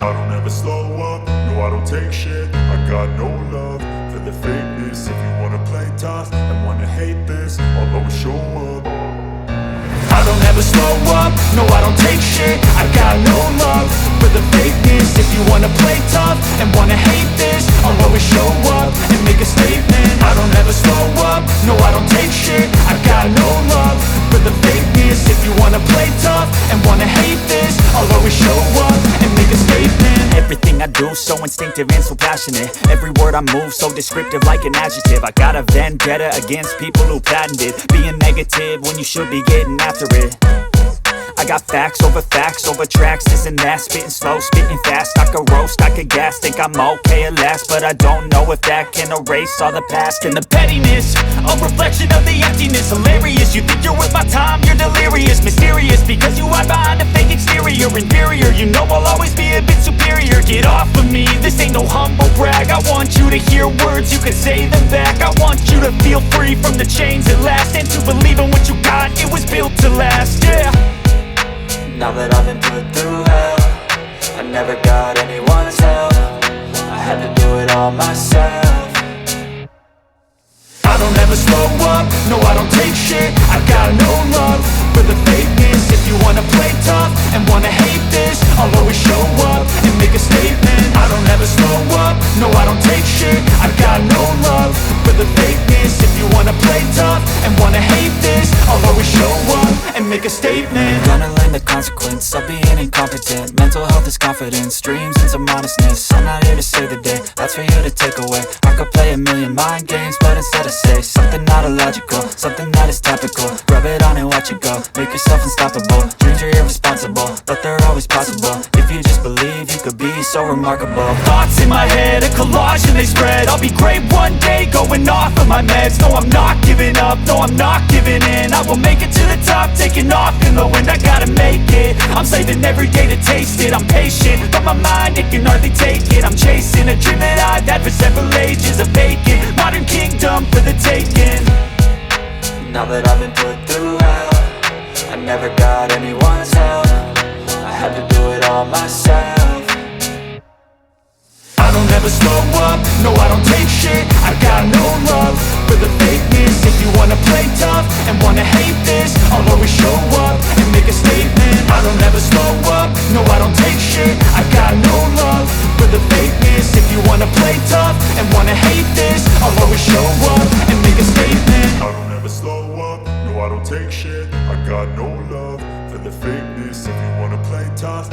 I don't ever slow up, no I don't take shit. I got no love for the fakeness. If you wanna play tough and wanna hate this, I'll always show up. I don't ever slow up, no I don't take shit. I got no love for the fakeness. If you wanna play tough and wanna hate this, I'll always show up and make a statement. I don't ever slow up, no I don't take shit. I got no love for the fakeness. If you wanna play tough and wanna hate this, I'll always show up and make a statement. Everything I do so instinctive and so passionate. Every word I move so descriptive like an adjective. I got a vendetta against people who patented being negative when you should be getting after it. I got facts over tracks, this and that. Spitting slow, spitting fast, I could roast, I could gas. Think I'm okay at last, but I don't know if that can erase all the past. And the pettiness, a reflection of the emptiness. Hilarious, you think you're worth my time, you're delirious. Mysterious, because you hide behind a fake exterior. Inferior, you know I'll always be a bit superior. Get off of me, this ain't no humble brag. I want you to hear words, you can say them back. I want you to feel free from the chains at last, and to believe in what you got, it was built to last, yeah. Now that I've been put through hell, I never got anyone's help. I had to do it all myself. I don't ever slow up, no I don't take shit. I got no love for the fakeness. If you wanna play tough and wanna hate this, I'll always show up and make a statement. I don't ever slow up, no I don't take shit. I got no love for the fakeness. If you wanna play tough and wanna hate this, I'll always show up and make a statement. Gonna learn the consequence of being incompetent. Mental health is confidence, dreams and some modestness. I'm not here to save the day, that's for you to take away. I could play a million mind games, but instead I say something not illogical, something that is topical. Rub it on and watch it go, make yourself unstoppable. Dreams are irresponsible, but they're always possible. If you just believe, you could be so remarkable. Thoughts in my head, a collage and they spread. I'll be great one day, going off of my meds. No, I'm not giving up, no, I'm not giving in. I will make it to the top, taking off in the wind. I gotta make it, I'm saving every day to taste it. I'm patient, but my mind, it can hardly take it. I'm chasing a dream that I've had for several ages. A vacant, modern kingdom for the taking. Now that I've been put through hell, I never got anyone's help. I had to do it all myself. I don't ever slow up, no I don't take shit. I got no love for the fakeness. If you wanna play tough and wanna hate this, I'll always show up and make a statement. I don't ever slow up, no I don't take shit. I got no love for the fakeness. If you wanna play tough and wanna hate this, I'll always show up and make a statement. I don't ever slow up, no I don't take shit. I got no love for the fakeness. If you wanna play tough